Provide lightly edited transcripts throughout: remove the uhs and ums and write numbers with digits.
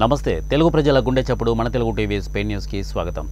నమస్తే తెలుగు ప్రజల గుండె చప్పుడు మన తెలుగు టీవీ స్పెయిన్ న్యూస్ కి స్వాగతం.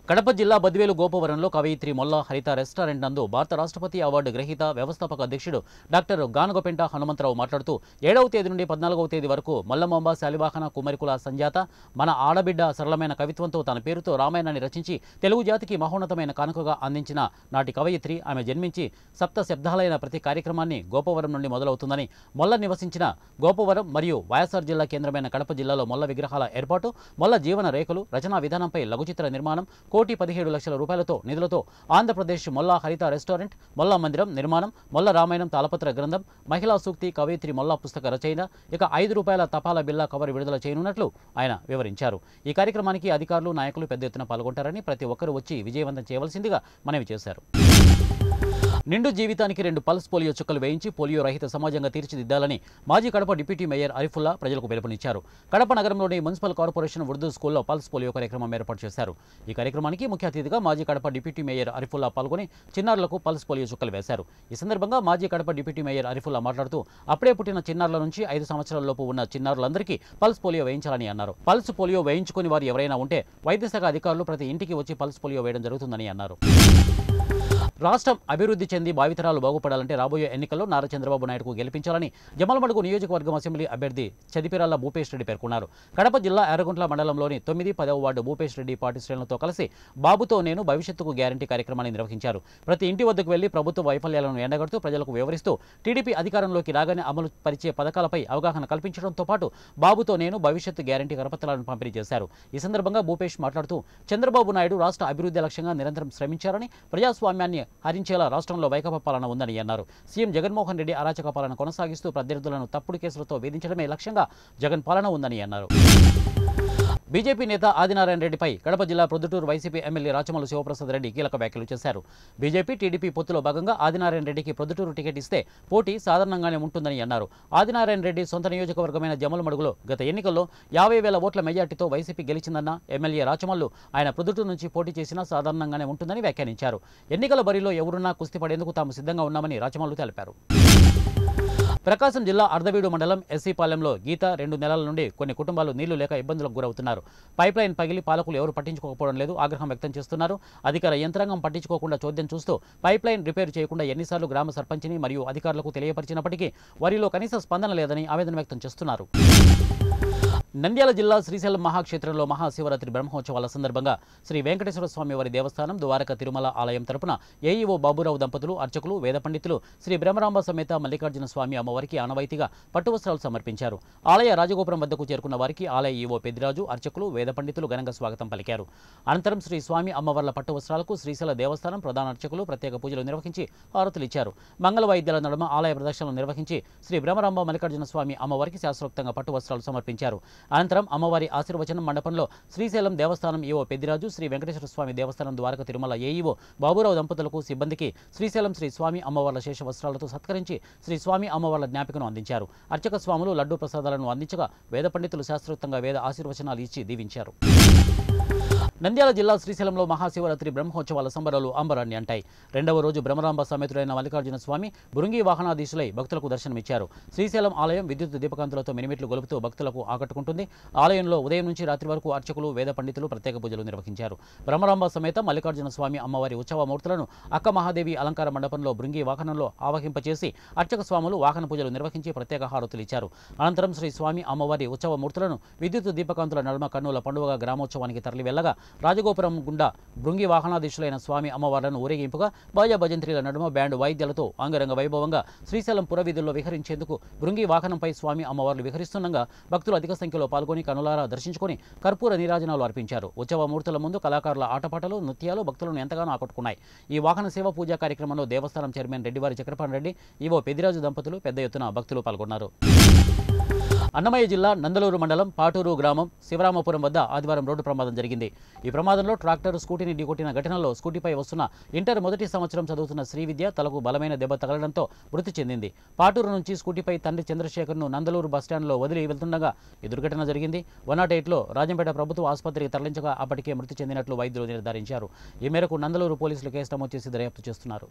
కడప జిల్లా బద్వేలు గోపవరంలో కవయిత్రి మొల్ల హరిత రెస్టారెంట్ నందు భారత రాష్ట్రపతి అవార్డు గ్రహీత వ్యవస్థాపక అధ్యక్షుడు డాక్టర్ గానగోపెంట హనుమంతరావు మాట్లాడుతూ 7వ తేదీ నుండి 14వ తేదీ వరకు మల్లమాంబ శాలివాహన కుమరికుల సంజాత మన ఆడబిడ్డ సరళమైన కవిత్వంతో తన పేరుతో రామాయణాన్ని రచించి తెలుగు జాతికి మహోన్నతమైన కానుకగా అందించిన నాటి కవయిత్రి ఆమె జన్మించి సప్త శబ్దాలైన ప్రతి కార్యక్రమాన్ని గోపవరం నుండి మొదలవుతుందని, మొల్ల నివసించిన గోపవరం మరియు వైఎస్ఆర్ జిల్లా కేంద్రమైన కడప జిల్లాలో మొల్ల విగ్రహాల ఏర్పాటు, మొల్ల జీవన రేఖలు, రచనా విధానంపై లఘుచిత్ర నిర్మాణం, 1,17,00,000 రూపాయలతో నిధులతో ఆంధ్రప్రదేశ్ మొల్ల హరిత రెస్టారెంట్, మొల్ల మందిరం నిర్మాణం, మొల్ల రామాయణం తాళపత్ర గ్రంథం, మహిళా సూక్తి కవయిత్రి మొల్ల పుస్తక రచయిన, ఇక 5 రూపాయల తపాలా బిల్లా కవర్ విడుదల చేయనున్నట్లు ఆయన వివరించారు. ఈ కార్యక్రమానికి అధికారులు, నాయకులు పెద్ద ఎత్తున పాల్గొంటారని, ప్రతి ఒక్కరూ వచ్చి విజయవంతం చేయవలసిందిగా మనవి చేశారు. నిండు జీవితానికి 2 పల్స్ పోలియో చుక్కలు వేయించి పోలియో రహిత సమాజంగా తీర్చిదిద్దాలని మాజీ కడప డిప్యూటీ మేయర్ అరిఫుల్లా ప్రజలకు పిలుపునిచ్చారు. కడప నగరంలోని మున్సిపల్ కార్పొరేషన్ ఉర్దూ స్కూల్లో పల్స్ పోలియో కార్యక్రమం ఏర్పాటు చేశారు. ఈ కార్యక్రమానికి ముఖ్య అతిథిగా మాజీ కడప డిప్యూటీ మేయర్ అరిఫుల్లా పాల్గొని చిన్నారులకు పల్స్ పోలియో చుక్కలు వేశారు. ఈ సందర్భంగా మాజీ కడప డిప్యూటీ మేయర్ అరిఫుల్లా మాట్లాడుతూ అప్పుడే పుట్టిన చిన్నారుల నుంచి 5 సంవత్సరాలలోపు ఉన్న చిన్నారులందరికీ పల్స్ పోలియో వేయించాలని అన్నారు. పల్స్ పోలియో వేయించుకుని వారు ఎవరైనా ఉంటే వైద్య శాఖ అధికారులు ప్రతి ఇంటికి వచ్చి పల్స్ పోలియో వేయడం జరుగుతుందని అన్నారు. రాష్ట్రం అభివృద్ధి చెంది భావితరాలు బాగుపడాలంటే రాబోయే ఎన్నికల్లో నారా చంద్రబాబు నాయుడుకు గెలిపించాలని జమ్మలమడుగు నియోజకవర్గం అసెంబ్లీ అభ్యర్థి చదిపిరాల భూపేష్ రెడ్డి పేర్కొన్నారు. కడప జిల్లా ఎర్రగుంట్ల మండలంలోని 9, 10వ వార్డు భూపేష్ రెడ్డి పార్టీ శ్రేణులతో కలిసి బాబుతో నేను భవిష్యత్తుకు గ్యారంటీ కార్యక్రమాన్ని నిర్వహించారు. ప్రతి ఇంటి వద్దకు వెళ్లి ప్రభుత్వ వైఫల్యాలను ఎండగడుతూ ప్రజలకు వివరిస్తూ టీడీపీ అధికారంలోకి రాగానే అమలు పరిచే పథకాలపై అవగాహన కల్పించడంతో పాటు బాబుతో నేను భవిష్యత్తు గ్యారంటీ కరపత్రాలను పంపిణీ చేశారు. ఈ సందర్భంగా భూపేష్ మాట్లాడుతూ చంద్రబాబు నాయుడు రాష్ట్ర అభివృద్ధి లక్ష్యంగా నిరంతరం శ్రమించారని, ప్రజాస్వామ్యాన్ని హరించేలా రాష్ట్రంలో వైకాపా పాలన ఉందని అన్నారు. సీఎం జగన్మోహన్ రెడ్డి అరాచక పాలన కొనసాగిస్తూ ప్రత్యర్థులను తప్పుడు కేసులతో వేధించడమే లక్ష్యంగా జగన్ పాలన ఉందని అన్నారు. బీజేపీ నేత ఆదినారాయణ రెడ్డిపై కడప జిల్లా ప్రొద్దుటూరు వైసీపీ ఎమ్మెల్యే రాచమల్లు శివప్రసాద్ రెడ్డి కీలక వ్యాఖ్యలు చేశారు. బీజేపీ టీడీపీ పొత్తులో భాగంగా ఆదినారాయణ రెడ్డికి ప్రొద్దుటూరు టికెట్ ఇస్తే పోటీ సాధారణంగానే ఉంటుందని అన్నారు. ఆదినారాయణ రెడ్డి సొంత నియోజకవర్గమైన జమ్మలమడుగులో గత ఎన్నికల్లో 50,000 ఓట్ల మెజార్టీతో వైసీపీ గెలిచిందన్న ఎమ్మెల్యే రాచమల్లు ఆయన ప్రొద్దుటూరు నుంచి పోటీ చేసినా సాధారణంగానే ఉంటుందని వ్యాఖ్యానించారు. ఎన్నికల బరిలో ఎవరున్నా కుస్తీ పడేందుకు తాము సిద్ధంగా ఉన్నామని రాచమల్లు తెలిపారు. ప్రకాశం జిల్లా అర్ధవీడు మండలం ఎస్సీపాలెంలో గీత 2 నెలల నుండి కొన్ని కుటుంబాలు నీళ్లు లేక ఇబ్బందులకు గురవుతున్నారు. పైప్లైన్ పగిలి పాలకులు ఎవరు పట్టించుకోకపోవడం లేదు, ఆగ్రహం వ్యక్తం చేస్తున్నారు. అధికార యంత్రాంగం పట్టించుకోకుండా చోద్యం చూస్తూ పైప్లైన్ రిపేర్ చేయకుండా ఎన్నిసార్లు గ్రామ సర్పంచిని మరియు అధికారులకు తెలియపరిచినప్పటికీ వారిలో కనీస స్పందన లేదని ఆవేదన వ్యక్తం చేస్తున్నారు. నంద్యాల జిల్లా శ్రీశైలం మహాక్షేత్రంలో మహాశివరాత్రి బ్రహ్మోత్సవాల సందర్భంగా శ్రీ వెంకటేశ్వర స్వామి వారి దేవస్థానం ద్వారక తిరుమల ఆలయం తరపున ఏఈఓ బాబురావు దంపతులు, అర్చకులు, వేద పండితులు శ్రీ బ్రహ్మరాంబ సమేత మల్లికార్జున స్వామి అమ్మవారికి ఆనవాయితీగా పట్టు వస్త్రాలు సమర్పించారు. ఆలయ రాజగోపురం వద్దకు చేరుకున్న వారికి ఆలయ ఈవో పెద్దిరాజు, అర్చకులు, వేద పండితులు ఘనంగా స్వాగతం పలికారు. అనంతరం శ్రీ స్వామి అమ్మవార్ల పట్టు వస్త్రాలకు శ్రీశైల దేవస్థానం ప్రధాన అర్చకులు ప్రత్యేక పూజలు నిర్వహించి హారతులిచ్చారు. మంగళ వాయిద్యాల నడుమ ఆలయ ప్రదక్షిణలు నిర్వహించి శ్రీ బ్రహ్మరాంబ మల్లికార్జున స్వామి అమ్మవారికి శాస్త్రోక్తంగా పట్టు వస్త్రాలు సమర్పించారు. అనంతరం అమ్మవారి ఆశీర్వచనం మండపంలో శ్రీశైలం దేవస్థానం ఈవో పెద్దిరాజు, శ్రీ వెంకటేశ్వర స్వామి దేవస్థానం ద్వారక తిరుమల ఏఈఓ బాబురావు దంపతులకు, సిబ్బందికి శ్రీశైలం శ్రీ స్వామి అమ్మవార్ల శేష వస్త్రాలతో సత్కరించి శ్రీ స్వామి అమ్మవార్ల జ్ఞాపికను అందించారు. అర్చక స్వాములు లడ్డూ ప్రసాదాలను అందించగా వేద పండితులు శాస్త్రోక్తంగా వేద ఆశీర్వచనాలు ఇచ్చి దీవించారు. నంద్యాల జిల్లా శ్రీశైలంలో మహాశివరాత్రి బ్రహ్మోత్సవాల సంబరాలు అంబరాన్ని అంటాయి. 2వ రోజు బ్రహ్మరాంబ సమేతుడైన మల్లికార్జున స్వామి బృంగి వాహనాధీశులై భక్తులకు దర్శనమిచ్చారు. శ్రీశైలం ఆలయం విద్యుత్ దీపకాంతులతో మినిమిట్లు గొలుపుతూ భక్తులకు ఆకట్టుకుంటుంది. ఆలయంలో ఉదయం నుంచి రాత్రి వరకు అర్చకులు, వేద పండితులు ప్రత్యేక పూజలు నిర్వహించారు. బ్రహ్మరాంబ సమేత మల్లికార్జున స్వామి అమ్మవారి ఉత్సవ మూర్తులను అక్క మహాదేవి అలంకార మండపంలో బృంగి వాహనంలో ఆవహింపచేసి అర్చక స్వాములు వాహన పూజలు నిర్వహించి ప్రత్యేక హారతులు ఇచ్చారు. అనంతరం శ్రీ స్వామి అమ్మవారి ఉత్సవ మూర్తులను విద్యుత్ దీపకాంతుల నడుమ కన్నుల పండుగ గ్రామోత్సవానికి తరలి వెళ్లగా రాజగోపురం గుండా బృంగి వాహనాధీశులైన స్వామి అమ్మవార్లను ఊరేగింపుగా బాజా భజంత్రీల నడుమ బ్యాండ్ వాయిద్యాలతో అంగరంగ వైభవంగా శ్రీశైలం పురవీధుల్లో విహరించేందుకు బృంగి వాహనంపై స్వామి అమ్మవార్లు విహరిస్తుండగా భక్తులు అధిక సంఖ్యలో పాల్గొని కనులారా దర్శించుకుని కర్పూర నీరాజనాలు అర్పించారు. ఉత్సవ మూర్తుల ముందు కళాకారుల ఆటపాటలు, నృత్యాలు భక్తులను ఎంతగానో ఆకట్టుకున్నాయి. ఈ వాహన సేవ పూజా కార్యక్రమంలో దేవస్థానం చైర్మన్ రెడ్డివారి చక్రపాణి రెడ్డి, ఈవో పెద్దిరాజు దంపతులు పెద్ద ఎత్తున భక్తులు పాల్గొన్నారు. అన్నమయ్య జిల్లా నందలూరు మండలం పాటూరు గ్రామం శివరామపురం వద్ద ఆదివారం రోడ్డు ప్రమాదం జరిగింది. ఈ ప్రమాదంలో ట్రాక్టర్ స్కూటీని ఢీకొట్టిన ఘటనలో స్కూటీపై వస్తున్న ఇంటర్ మొదటి సంవత్సరం చదువుతున్న శ్రీవిద్య తలకు బలమైన దెబ్బ తగలడంతో మృతి చెందింది. పాటూరు నుంచి స్కూటీపై తండ్రి చంద్రశేఖర్ను నందలూరు బస్టాండ్లో వదిలి వెళ్తుండగా ఈ దుర్ఘటన జరిగింది. 108లో రాజంపేట ప్రభుత్వ ఆసుపత్రికి తరలించగా అప్పటికే మృతి చెందినట్లు వైద్యులు నిర్ధారించారు. ఈ మేరకు నందలూరు పోలీసులు కేసు నమోదు చేసి దర్యాప్తు చేస్తున్నారు.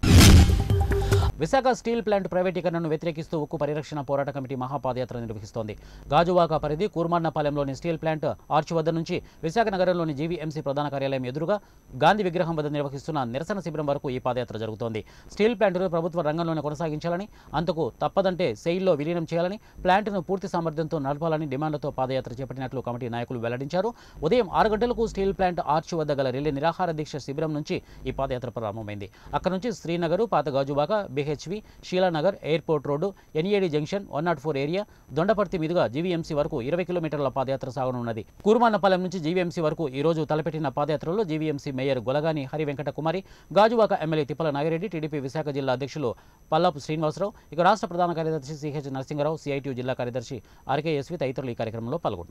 విశాఖ స్టీల్ ప్లాంట్ ప్రైవేటీకరణను వ్యతిరేకిస్తూ ఉక్కు పరిరక్షణ పోరాట కమిటీ మహాపాదయాత్ర నిర్వహిస్తోంది. గాజువాక పరిధి కూర్మాన్నపాలెంలోని స్టీల్ ప్లాంట్ ఆర్చ్ వద్ద నుంచి విశాఖ నగరంలోని జీవీఎంసీ ప్రధాన కార్యాలయం ఎదురుగా గాంధీ విగ్రహం వద్ద నిర్వహిస్తున్న నిరసన శిబిరం వరకు ఈ పాదయాత్ర జరుగుతోంది. స్టీల్ ప్లాంటును ప్రభుత్వ రంగంలోనే కొనసాగించాలని, అంతకు తప్పదంటే సెయిల్లో విలీనం చేయాలని, ప్లాంటును పూర్తి సామర్థ్యంతో నడపాలని డిమాండ్లతో పాదయాత్ర చేపట్టినట్లు కమిటీ నాయకులు వెల్లడించారు. ఉదయం 6 గంటలకు స్టీల్ ప్లాంట్ ఆర్చ్ వద్ద గల రిలే నిరాహార దీక్ష శిబిరం నుంచి ఈ పాదయాత్ర ప్రారంభమైంది. అక్కడి నుంచి శ్రీనగర్, పాత Gajuwaka, BHV, Sheelanagar, airport road, NAD junction, 104 area, Dondaparthi మీదుగా జీవీఎంసీ వరకు 20 కిలోమీటర్ల పాదయాత్ర సాగనున్నది. కూర్మాన్నపాలెం నుంచి జీవీఎంసీ వరకు ఈ రోజు తలపెట్టిన పాదయాత్రలో జీవీఎంసీ మేయర్ గొలగాని హరి వెంకట కుమారి, గాజువాక ఎమ్మెల్యే తిప్పల నాగిరెడ్డి, టీడీపీ విశాఖ జిల్లా అధ్యక్షులు పల్లాపు శ్రీనివాసరావు, ఇక రాష్ట్ర ప్రధాన కార్యదర్శి సిహెచ్ నరసింగరావు, సిఐటియు జిల్లా కార్యదర్శి ఆర్కేఎస్వి తదితరులు ఈ కార్యక్రమంలో పాల్గొన్నారు.